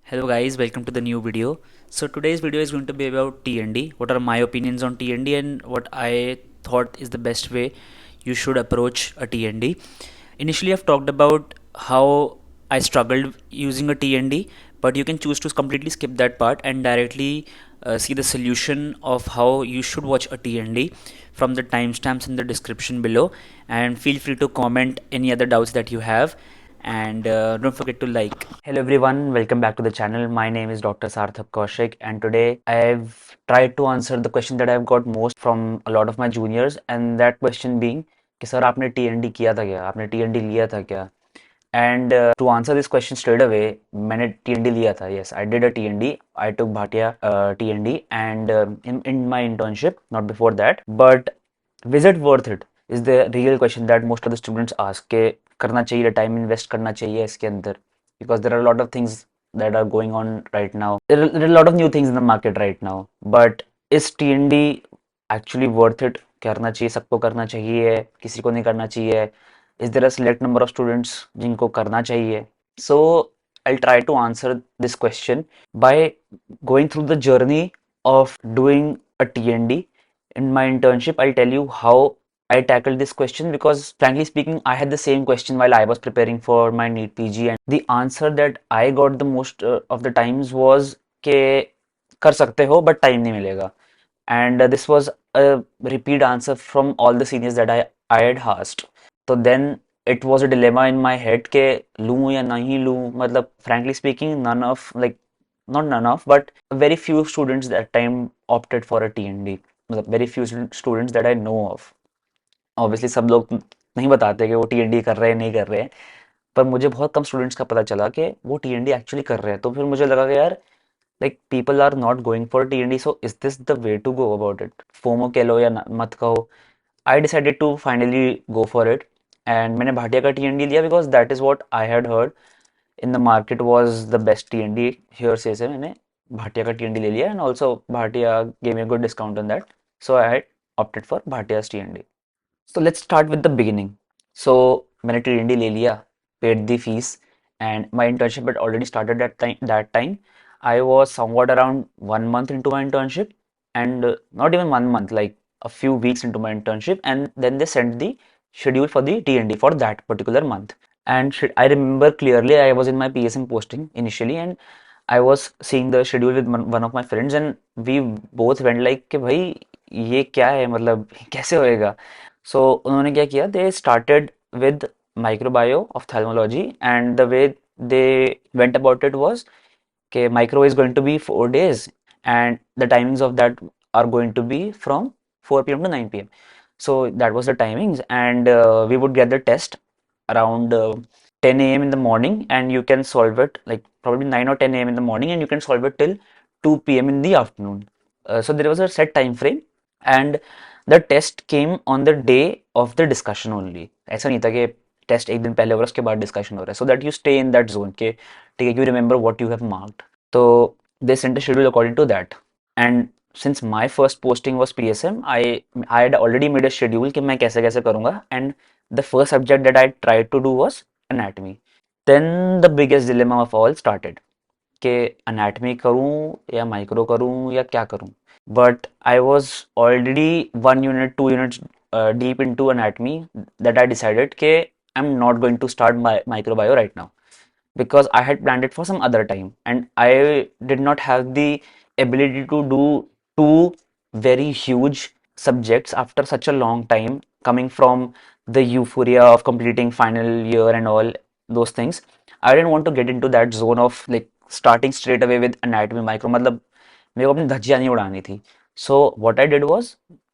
Hello guys, welcome to the new video. So today's video is going to be about TND. What are my opinions on TND and what I thought is the best way you should approach a TND. Initially I've talked about how I struggled using a TND, but you can choose to completely skip that part and directly see the solution of how you should watch a TND from the timestamps in the description below, and feel free to comment any other doubts that you have, and don't forget to like. Hello everyone, welcome back to the channel. My name is Dr. Sarthak Kaushik, and today I've tried to answer the question that I've got most from a lot of my juniors, and that question being कि sir आपने TND किया था क्या, आपने TND लिया था क्या? And to answer this question straight away, मैंने TND लिया था. Yes, I did a TND. I took Bhatia TND, and in my internship, not before that. But is it worth it? Is the real question that most of the students ask. के करना चाहिए, time invest करना चाहिए इसके अंदर, because there are a lot of things that are going on right now. There are a lot of new things in the market right now. But is TND actually worth it? करना चाहिए, सबको करना चाहिए, किसी को नहीं करना चाहिए? Is there a select number of students जिनको करना चाहिए? So I'll try to answer this question by going through the journey of doing a TND. In my internship, I'll tell you how I tackled this question, because frankly speaking, I had the same question while I was preparing for my NEET PG, and the answer that I got the most of the times was कि कर सकते हो but time नहीं मिलेगा. And this was a repeat answer from all the seniors that I had asked. So then it was a dilemma in my head के लूँ या नहीं लूँ. मतलब frankly speaking, none of, like, not none of, but very few students that time opted for a TND. मतलब very few students that I know of. Obviously सब लोग नहीं बताते कि वो TND कर रहे हैं नहीं कर रहे हैं, पर मुझे बहुत कम स्टूडेंट्स का पता चला कि वो TND एक्चुअली कर रहे हैं. तो फिर मुझे लगा कि यार, like, people are not going for TND, so is this the way to go about it? FOMO कह लो या मत कहो, I decided to finally go for it, and मैंने भाटिया का TND लिया because that is what I had heard in the market was the best TND. Hearsay से मैंने भाटिया का TND ले लिया, and also Bhatia gave me a good discount on that, so I had opted for भाटिया's TND. So let's start with the beginning. So मैंने TND ले लिया, paid the fees, and my internship had already started at that time. I was somewhat around 1 month into my internship, and not even 1 month, like a few weeks into my internship, and then they sent the schedule for the TND for that particular month. And I remember clearly, I was in my PSM posting initially, and I was seeing the schedule with one of my friends, and we both went like कि भाई ये क्या है, मतलब कैसे होएगा. So उन्होंने क्या किया, they started with microbiome ophthalmology, and the way they went about it was okay, micro is going to be 4 days, and the timings of that are going to be from 4 p.m. to 9 p.m. So that was the timings, and we would get the test around 10 a.m. in the morning, and you can solve it like probably 9 or 10 a.m. in the morning, and you can solve it till 2 p.m. in the afternoon. So there was a set time frame, and the test came on the day of the discussion only. ऐसा नहीं था कि test एक दिन पहले होगा उसके बाद डिस्कशन हो रहा है, so that you stay in that zone के ठीक है, you remember what you have marked. So they sent a schedule according to that. And since my first posting was PSM, I had already made a schedule कि मैं कैसे कैसे करूँगा, and the first subject that I tried to do was anatomy. Then the biggest dilemma of all started कि anatomy करूँ या micro करूँ या क्या करूँ. But I was already 1 unit, 2 units deep into anatomy, that I decided कि I'm not going to start my microbio right now, because I had planned it for some other time, and I did not have the ability to do two very huge subjects after such a long time, coming from the euphoria of completing final year and all those things. I didn't want to get into that zone of like starting straight away with anatomy micro. मतलब मेरे को अपनी धज्जियां नहीं उड़ानी थी. So what I did was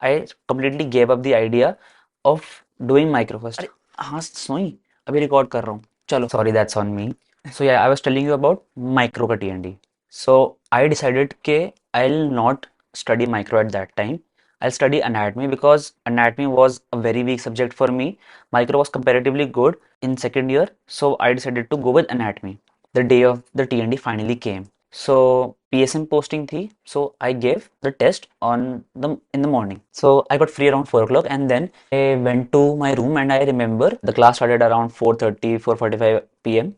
I completely gave up the idea of doing micro first. अरे हाँ सोई, अभी रिकॉर्ड कर रहा हूँ. चलो, sorry, that's on me. So yeah, I was telling you about micro का TND. So I decided कि I'll not study micro at that time. I'll study anatomy because anatomy was a very weak subject for me. Micro was comparatively good in second year, so I decided to go with anatomy. The day of the TND finally came. So PSM posting थी, so I gave the test on the in the morning. So I got free around 4 o'clock, and then I went to my room, and I remember the class started around 4:30, 4:45 p.m.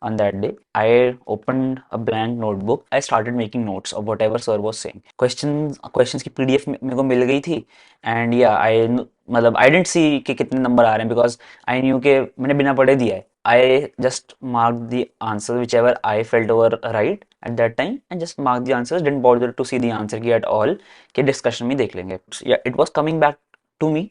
on that day. I opened a blank notebook. I started making notes of whatever sir was saying. Questions की PDF मेरे को मिल गई थी, and yeah, मतलब I didn't see कि कितने number आ रहे हैं because I knew कि मैंने बिना पढ़े दिया है. I just marked the answers whichever I felt were right at that time and just marked the answers. Didn't bother to see the answer key at all कि discussion में देख लेंगे. Yeah, it was coming back to me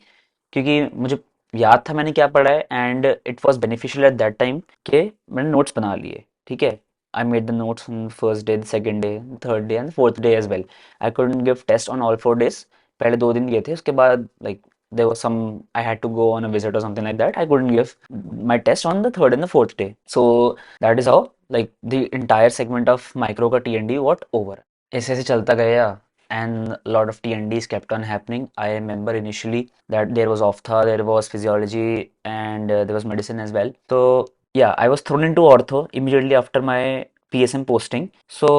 क्योंकि मुझे याद था मैंने क्या पढ़ा है and it was beneficial at that time कि मैंने नोट्स बना लिए. ठीक है, I made the notes on first day, second day, third day and fourth day as well. I couldn't give test on all 4 days. पहले 2 दिन गए थे, उसके बाद like there was some I had to go on a visit or something like that. I couldn't give my test on the third and the fourth day. So that is how like the entire segment of micro का TND what over. ऐसे ऐसे चलता गया and a lot of TNDs kept on happening. I remember initially that there was Ophtha, there was physiology, and there was medicine as well. So yeah, I was thrown into ortho immediately after my PSM posting. So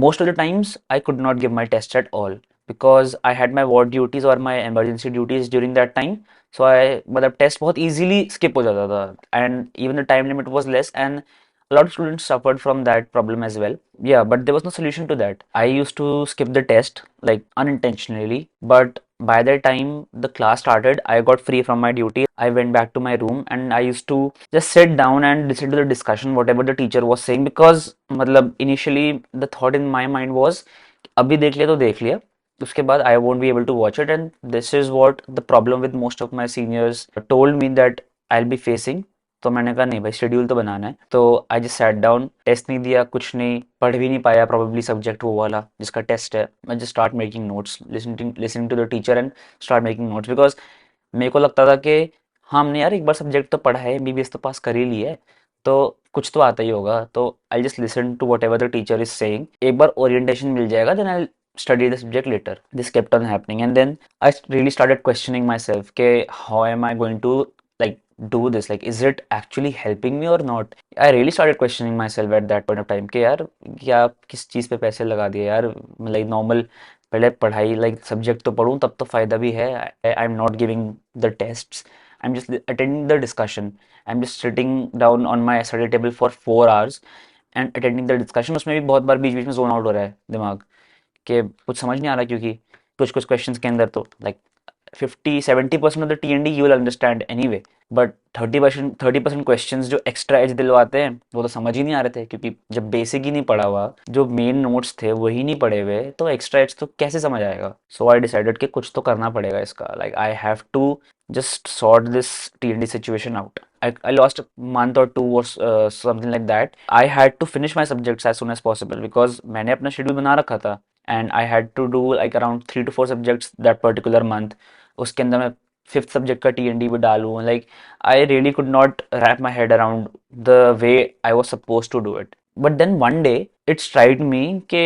most of the times I could not give my test at all because I had my ward duties or my emergency duties during that time. So I मतलब test बहुत easily skip हो जाता था and even the time limit was less and a lot of students suffered from that problem as well. Yeah, but there was no solution to that. I used to skip the test like unintentionally, but by the time the class started, I got free from my duty. I went back to my room and I used to just sit down and listen to the discussion, whatever the teacher was saying, because मतलब initially the thought in my mind was अभी देख लिया तो देख लिया, उसके बाद I won't be able to watch it, and this is what the problem with most of my seniors told me that I'll be facing. तो मैंने कहा नहीं भाई, शेड्यूल तो बनाना है. तो I just sat down, test नहीं दिया, कुछ नहीं, पढ़ भी नहीं पाया प्रोबेबली सब्जेक्ट वो वाला जिसका टेस्ट है. मैं just start making notes, listening to the teacher and start making notes because मेरे को लगता था कि हाँ हमने यार एक बार सब्जेक्ट तो पढ़ा है, एमबीबीएस तो पास कर ही लिया है, तो कुछ तो आता ही होगा. तो I just listen to whatever the teacher is saying, एक बार ओरिएंटेशन मिल जाएगा, then I study the subject later. This kept on happening and then I really started questioning myself ke how am I going to like do this, like is it actually helping me or not. I really started questioning myself at that point of time कि यार क्या किस चीज़ पे पैसे लगा दिए यार. Like normal पहले पढ़ाई लाइक सब्जेक्ट तो पढ़ूँ तब तो फ़ायदा भी है. आई am not giving the tests, I am just attending the discussion, I am just sitting down on my study table for 4 hours and attending the discussion. उसमें भी बहुत बार बीच बीच में जोन आउट हो रहा है दिमाग कि कुछ समझ नहीं आ रहा क्योंकि कुछ कुछ क्वेश्चंस के अंदर तो like 50-70% of the TND you will understand anyway, but 30% questions जो एक्स्ट्रा एज दिलवाते हैं वो तो समझ ही नहीं आ रहे थे क्योंकि जब बेसिक ही नहीं पढ़ा हुआ, जो मेन नोट्स थे वही नहीं पढ़े हुए, तो एक्स्ट्रा एज तो कैसे समझ आएगा. सो आई डिसाइडेड कि कुछ तो करना पड़ेगा इसका. Like I have to just sort this TND situation out. I lost a month or two or something like that. I had to finish my subjects as soon as possible because मैंने अपना schedule बना रखा था and I had to do like around 3 to 4 subjects that particular month. उसके अंदर मैं fifth subject का TND भी डालूँ, like I really could not wrap my head around the way I was suppose to do it. But then one day it struck me कि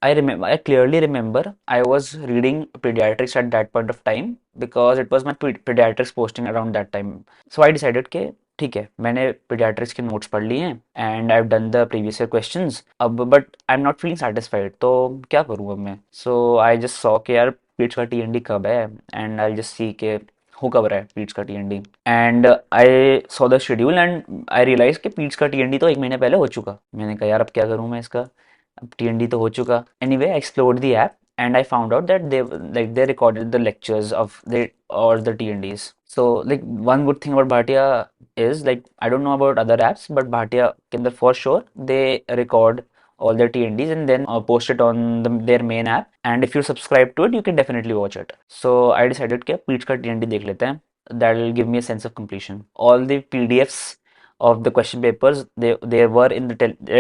I clearly remember I was reading pediatrics at that point of time because it was my pediatrics posting around that time. So I decided कि ठीक है, मैंने pediatrics के notes पढ़ लिए हैं and I have done the previous year questions अब, but I am not feeling satisfied, तो क्या करूँ अब मैं. सो आई जस्ट सॉ कि यार पीट्स का टीएनडी कब है एंड आई जस्ट सी के हो कब रहा है पीट्स का TND. And I saw the schedule and I realise कि पीट्स का टीएनडी तो 1 महीने पहले हो चुका. मैंने कहा यार अब क्या करूँ मैं इसका, अब टीएनडी तो हो चुका. Anyway I explored the app and I found out that they recorded the lectures of the TNDs. So like one good thing about Bhatia is like I don't know about other apps, but Bhatia can for sure they record all their TNDs and then post it on their main app. And if you subscribe to it, you can definitely watch it. So I decided कि पीट्स का TND देख लेते हैं. That will give me a sense of completion. All the PDFs of the question papers they were in the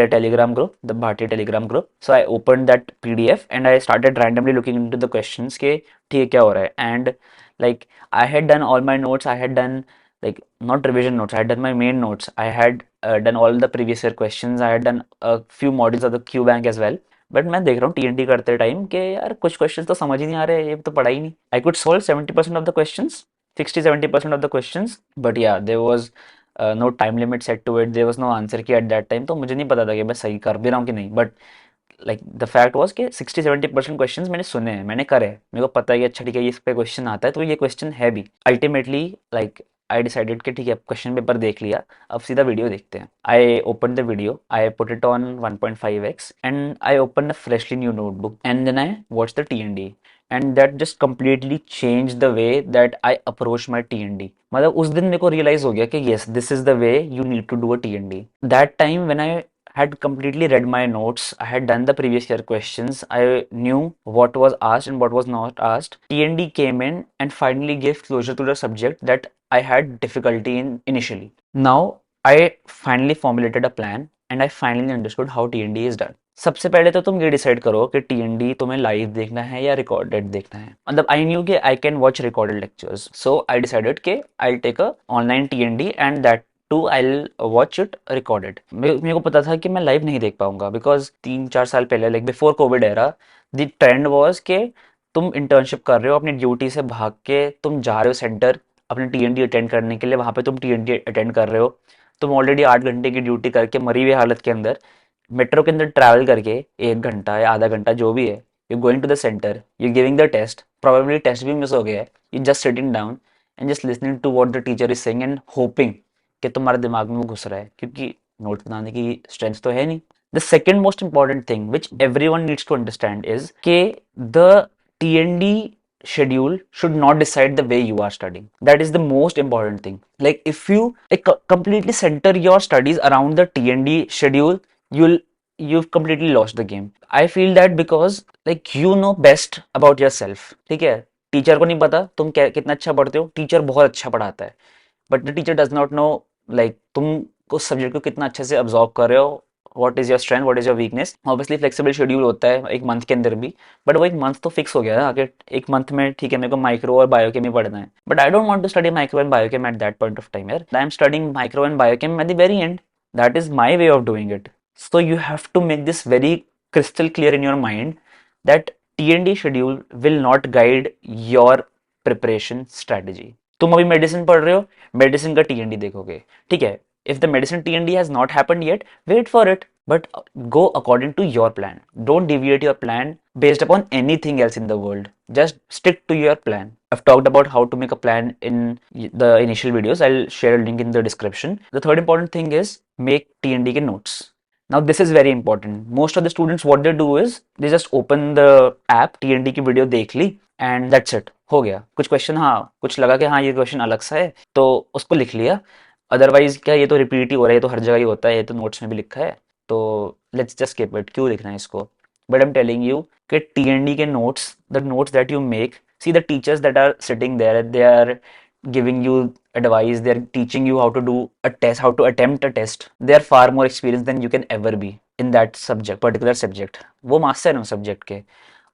telegram group, the Bharti telegram group. So I opened that PDF and I started randomly looking into the questions के ठीक है क्या हो रहा है. And like I had done all my notes, I had done like not revision notes, I had done my main notes, I had done all the previous year questions, I had done a few modules of the Q bank as well. But मैं देख रहा हूँ TNT करते time कि यार कुछ questions तो समझ ही नहीं आ रहे, ये तो पढ़ा ही नहीं. I could solve 70% of the questions, 60-70% of the questions, but yeah there was no time limit set to it, there was no answer key at that time. तो मुझे नहीं पता था कि मैं सही कर भी रहा हूँ कि नहीं, but like the fact was कि 60-70% क्वेश्चंस मैंने सुने हैं, मैंने करे, मेरे को पता है कि अच्छा ठीक है इस पे क्वेश्चन आता है तो ये क्वेश्चन है भी. अल्टीमेटली लाइक आई डिसाइडेड कि ठीक है, क्वेश्चन पेपर देख लिया, अब सीधा वीडियो देखते हैं. I open the video, I put it on 1.5x and I open a freshly new notebook and then I watch the TND. And that just completely changed the way that I approach my TND. मतलब उस दिन मेरे को realise हो गया कि yes, this is the way you need to do a TND. That time when I had completely read my notes, I had done the previous year questions, I knew what was asked and what was not asked. TND came in and finally gave closure to the subject that I had difficulty in initially. Now I finally formulated a plan and I finally understood how TND is done. सबसे पहले तो तुम ये decide करो कि TND तुम्हें live देखना है या रिकॉर्डेड देखना है. मतलब आई न्यू कि I can watch recorded lectures, so I decided कि I take a online TND and that too I watch it recorded. मेरे को पता था कि मैं लाइव नहीं देख पाऊंगा बिकॉज 3-4 साल पहले, like before Covid era, the trend was कि तुम इंटर्नशिप कर रहे हो, अपनी ड्यूटी से भाग के तुम जा रहे हो सेंटर अपने TND अटेंड करने के लिए, वहां पे तुम TND अटेंड कर रहे हो. तुम ऑलरेडी 8 घंटे की ड्यूटी करके मरी हुई हालत के अंदर मेट्रो के अंदर ट्रैवल करके 1 घंटा या आधा घंटा जो भी है, you going to the centre, you giving the test, probably test भी मिस हो गया है, you just sitting down and just listening to what the teacher is saying and hoping कि तुम्हारे दिमाग में वो घुस रहा है, क्योंकि नोट बनाने की स्ट्रेंथ तो है नहीं. The second most important thing which every one needs to understand is के the TND schedule should not decide the way you are studying. That is the most important thing. Like if you completely center your studies around the TND schedule, you've completely lost the game. I feel that because like you know best about yourself. ठीक है, teacher को नहीं पता तुम कितना अच्छा पढ़ते हो, टीचर बहुत अच्छा पढ़ाता है, but the teacher does not know like तुम उस सब्जेक्ट को कितना अच्छे से ऑब्जॉर्व कर रहे हो, what is your strength, what is your weakness. Obviously flexible schedule होता है एक मंथ के अंदर भी, बट वो एक मंथ तो फिक्स हो गया ना कि एक मंथ में ठीक है मेरे को माइक्रो और बायोकेमी पढ़ना है, but I don't want to study micro and biochem at that point of time. यार I am studying micro and biochem at the very end. That is my way of doing it. So you have to make this very crystal clear in your mind that TND schedule will not guide your preparation strategy. तुम अभी medicine पढ़ रहे हो, medicine का TND देखोगे, ठीक है. If the medicine TND has not happened yet, wait for it, but go according to your plan. Don't deviate your plan based upon anything else in the world. Just stick to your plan. I've talked about how to make a plan in the initial videos. I'll share a link in the description. The third important thing is make TND के notes. Now this is very important. Most of the students what they do is they just open the app, TND की video देख ली and that's it, हो गया. कुछ question, हाँ कुछ लगा कि हाँ ये क्वेश्चन अलग सा है तो उसको लिख लिया, अदरवाइज क्या ये तो रिपीट ही हो रहा है, ये तो हर जगह ही होता है, ये तो नोट्स में भी लिखा है, तो लेट्स जस्ट स्किप इट, क्यों लिखना है इसको. But I am telling you कि TND के notes, the notes that you make, see the teachers that are sitting there, they are giving you advice, they are teaching you how to do a test, how to attempt a test. They are far more experienced than you can ever be in that subject, particular subject. वो master है उस subject के,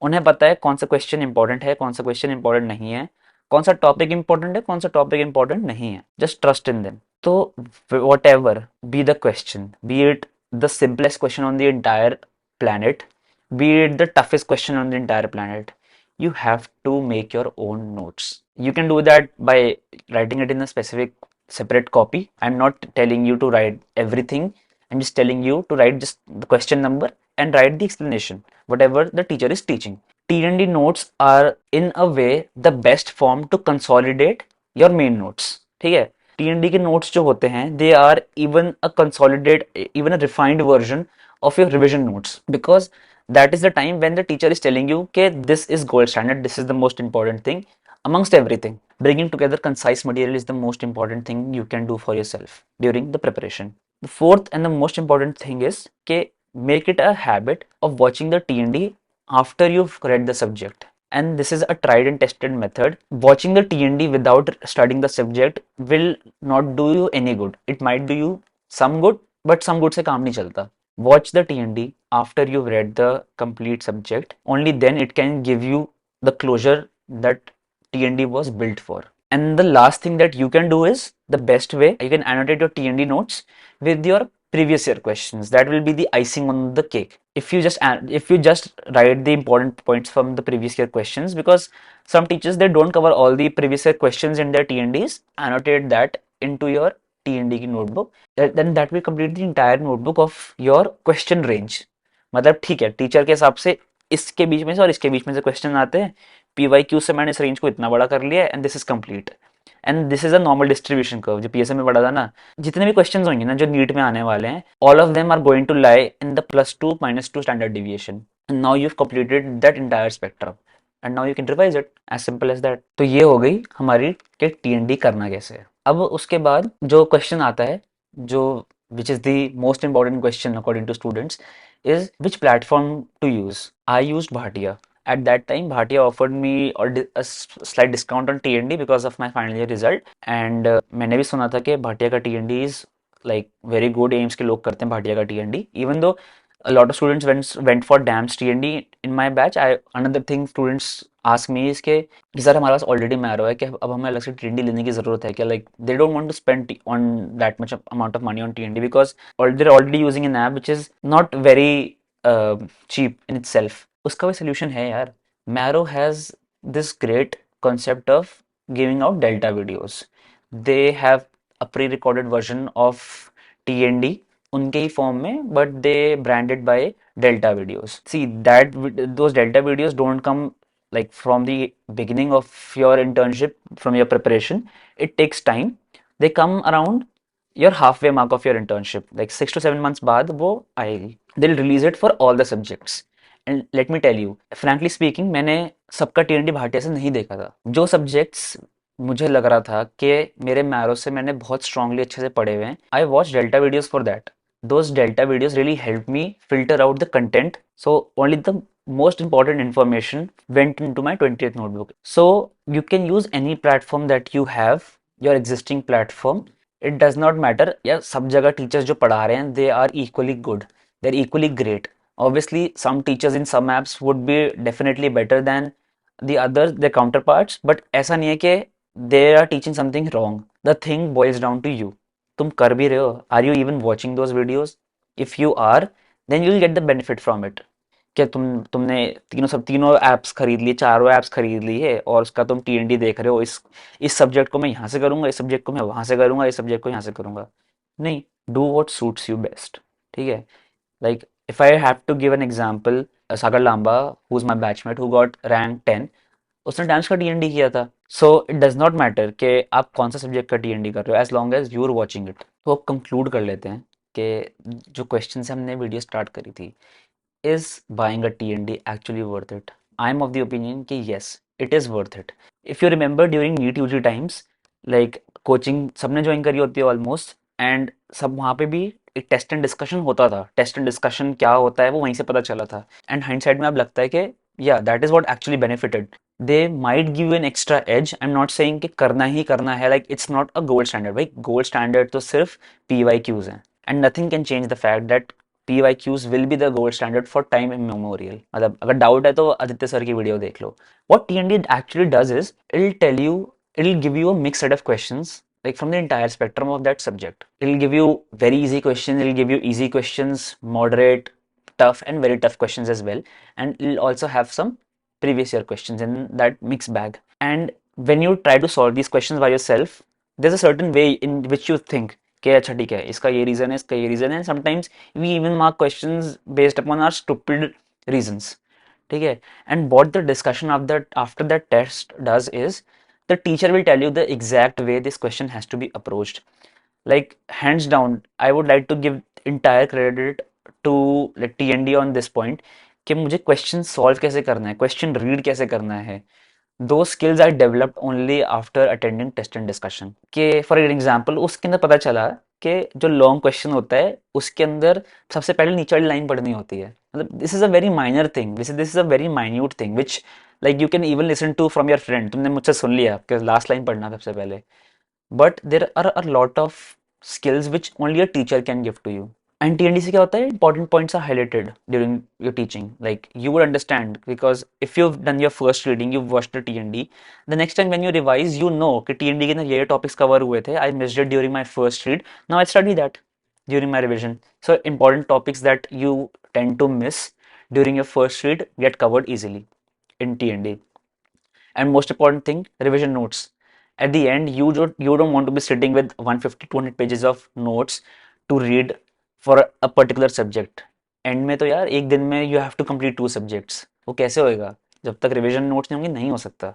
उन्हें पता है कौन सा question important है, कौन सा क्वेश्चन इंपॉर्टेंट नहीं है, कौन सा टॉपिक इंपॉर्टेंट है, कौन सा टॉपिक इंपॉर्टेंट नहीं है. Just trust in them. तो whatever be the question, be it the simplest question on the entire planet, be it the toughest question on the entire planet, you have to make your own notes. You can do that by writing it in a specific separate copy. I'm not telling you to write everything. I'm just telling you to write just the question number and write the explanation, whatever the teacher is teaching. TND notes are in a way the best form to consolidate your main notes. ठीक है, TND के notes जो होते हैं they are even a consolidate, even a refined version of your revision notes, because that is the time when the teacher is telling you okay, this is gold standard, this is the most important thing amongst everything. Bringing together concise material is the most important thing you can do for yourself during the preparation. The fourth and the most important thing is okay, make it a habit of watching the TND after you've read the subject. And this is a tried and tested method. Watching the TND without studying the subject will not do you any good. It might do you some good, but some good से काम नहीं चलता. Watch the TND after you've read the complete subject. Only then it can give you the closure that TND was built for. And the last thing that you can do is the best way, you can annotate your TND notes with your previous year questions. That will be the icing on the cake. If you just write the important points from the previous year questions, because some teachers they don't cover all the previous year questions in their TNDs, annotate that into your TND की notebook, then that will complete the entire notebook of your question range. मतलब ठीक है, teacher के हिसाब से इसके बीच में से और इसके बीच में से क्वेश्चन आते हैं, PYQ से मैंने इस रेंज को इतना बड़ा कर लिया है and this is complete. And this is a normal distribution curve, जो पीएसएम में पढ़ा था ना, जितने भी क्वेश्चंस होंगे ना जो नीट में आने वाले हैं, all of them are going to lie in the +2 -2 standard deviation. Now you have completed that entire spectrum and now you can revise it, as simple as that. तो ये हो गई हमारी कि टीएनडी करना कैसे है। अब उसके बाद जो क्वेश्चन आता है, जो which is the most important question according to students, is which platform to use. I used Bhatia. At that time, Bhatia offered me a slight discount on TND because of my final year result. And मैंने भी सुना था कि भाटिया का TND is like very good, AIIMS के लोग करते हैं भाटिया का TND, even though a lot of students went for DAMS TND in my batch. Another thing students ask me is कि सर हमारे पास ऑलरेडी मैरो है कि अब हमें अलग से TND लेने की जरूरत है क्या, like they don't want to spend on that much amount of money on TND because they're already using an app which is not very cheap in itself. उसका भी solution है यार. Marrow has this great concept of giving out delta videos. They have a pre-recorded version of TND उनके ही form में, but they branded by delta videos. See that those delta videos don't come like from the beginning of your internship, from your preparation. It takes time. They come around your halfway mark of your internship, like 6 to 7 months बाद वो आएगी. They'll release it for all the subjects. And let me tell you, frankly speaking, मैंने सबका TND Bhatia से नहीं देखा था. जो subjects मुझे लग रहा था कि मेरे मैरो से मैंने बहुत स्ट्रांगली अच्छे से पढ़े हुए हैं, I watch delta videos for that. Those delta videos really helped me filter out the content. So only the most important information went into my 20th notebook. So you can use any platform that you have, your existing platform. It does not matter. Yeah, सब जगह teachers जो पढ़ा रहे हैं, they are equally good. They're equally great. Obviously, some teachers in some apps would be definitely better than the others, their counterparts. But ऐसा नहीं है कि they are teaching something wrong. The thing boils down to you. तुम कर भी रहे हो, are you even watching those videos? If you are, then you will get the benefit from it. क्या तुमने तीनों एप्स खरीद लिए, चारों एप्स खरीद ली है और उसका तुम TND देख रहे हो, इस सब्जेक्ट को मैं यहाँ से करूंगा, इस सब्जेक्ट को मैं वहां से करूंगा, इस सब्जेक्ट को यहाँ से करूंगा? नहीं. Do what suits you best. ठीक है. Like if I have to give an example, Sagar Lamba, who is my batchmate who got rank 10, उसने डांस का TND किया था. So it does not matter कि आप कौन सा सब्जेक्ट का TND कर रहे हो, as long as you are watching it. तो अब कंक्लूड कर लेते हैं कि जो क्वेश्चन से हमने वीडियो स्टार्ट करी थी, is buying a TND actually worth it? I am of the opinion कि yes, it is worth it. If you remember during NEET UG times, like coaching सबने ज्वाइन करी होती है ऑलमोस्ट, एंड सब वहाँ पे भी एक टेस्ट एंड डिस्कशन होता था. टेस्ट एंड डिस्कशन क्या होता है वो वहीं से पता चला था. एंड हाइंडसाइड में अब लगता है कि या that is what actually benefited. They might give an extra edge. I am not saying कि करना ही करना है, like it's not a gold standard. भाई गोल्ड स्टैंडर्ड तो सिर्फ PYQs हैं, and nothing can change the fact that PYQs will be the gold standard for time immemorial. मतलब अगर डाउट है तो आदित्य सर की वीडियो देख लो. What TND actually does is it'll tell you, it'll give you a mixed set of questions like from the entire spectrum of that subject. It'll give you very easy questions, it'll give you easy questions, moderate, tough and very tough questions as well, and it'll also have some previous year questions in that mixed bag. And when you try to solve these questions by yourself, there's a certain way in which you think कि अच्छा ठीक है, इसका ये reason है, इसका ये reason है. Sometimes we even mark questions based upon our stupid reasons. ठीक है. And what the discussion of that after that test does is the teacher will tell you the exact way this question has to be approached. Like hands down, I would like to give entire credit to like TND on this point कि मुझे question solve कैसे करना है, question read कैसे करना है. दो skills I developed only after attending test and discussion. के फॉर एग्जांपल उसके अंदर पता चला कि जो लॉन्ग क्वेश्चन होता है उसके अंदर सबसे पहले नीचे वाली लाइन पढ़नी होती है. मतलब this is a very minor thing, this is a very minute thing which like you can even listen to from your friend. तुमने मुझसे सुन लिया कि लास्ट लाइन पढ़ना सबसे पहले, but there are a lot of skills which only a teacher can give to you. And TND से क्या होता है, important points are highlighted during your teaching. Like you would understand because if you've done your first reading, you've watched the TND, the next time when you revise, you know कि TND के अंदर ये topics cover हुए थे. I missed it during my first read. Now I study that during my revision. So important topics that you tend to miss during your first read get covered easily in TND. And most important thing, revision notes. At the end, you don't want to be sitting with 150 200 pages of notes to read for a particular subject. End में तो यार एक दिन में you have to complete 2 subjects. वो कैसे होएगा जब तक रिविजन नोट्स नहीं होंगे? नहीं हो सकता.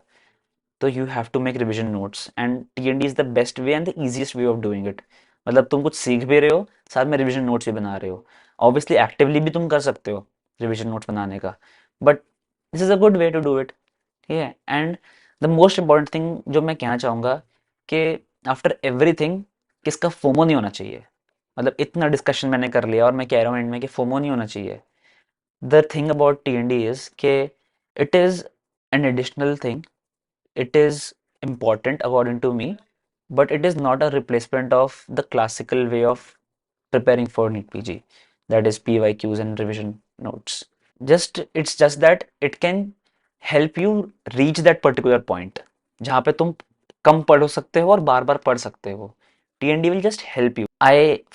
तो you have to make revision notes and TND is the best way and the easiest way of doing it. मतलब तुम कुछ सीख भी रहे हो, साथ में रिविजन नोट्स भी बना रहे हो। ऑब्वियसली एक्टिवली भी तुम कर सकते हो रिविजन नोट्स बनाने का, but this is a good way to do it. ठीक है। And the most important thing जो मैं कहना चाहूँगा कि आफ्टर एवरीथिंग किसका फोमो नहीं होना चाहिए। मतलब इतना डिस्कशन मैंने कर लिया और मैं कह रहा हूँ एंड में कि फोमो नहीं होना चाहिए। द थिंग अबाउट टीएनडी इज के it is an additional thing, it is important according to me, but it is not a replacement of the classical way of preparing for NEET PG, that is PYQs and revision notes. It's just that it can help you reach that particular point जहाँ पे तुम कम पढ़ सकते हो और बार बार पढ़ सकते हो। TND will just help you.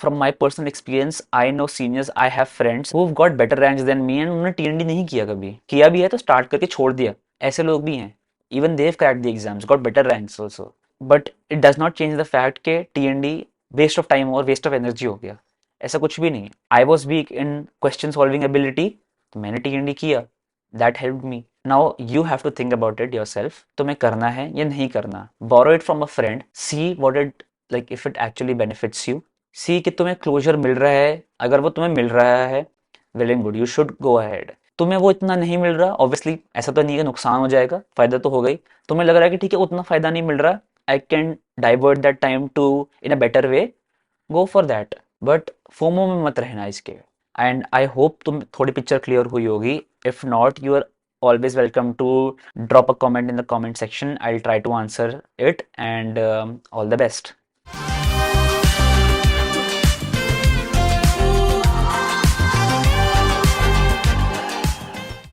From my personal experience, I know seniors, I have friends who've got better ranks than me and उन्होंने TND नहीं किया कभी, किया भी है तो स्टार्ट करके छोड़ दिया, ऐसे लोग भी हैं। Even they've cracked the exams, got better ranks also. But it does not change the fact कि TND waste of time और waste of energy हो गया, ऐसा कुछ भी नहीं है। I was weak in question solving ability, तो मैंने TND किया, that helped me. Now you have to think about it yourself, तुम्हें करना है या नहीं करना। Borrow it from a friend, see what it like if it actually benefits you, see कि तुम्हें क्लोजर मिल रहा है। अगर वो तुम्हें मिल रहा है, well and good, you should go ahead. तुम्हें वो इतना नहीं मिल रहा, ऑब्वियसली ऐसा तो नहीं है कि नुकसान हो जाएगा, फायदा तो हो गई। तुम्हें लग रहा है कि ठीक है उतना फायदा नहीं मिल रहा, I can divert that time to in a better way, go for that, but FOMO में मत रहना इसके। एंड आई होप तुम थोड़ी पिक्चर क्लियर हुई होगी। If not, you are always welcome to drop a comment in the comment section. I'll try to answer it, and all the best.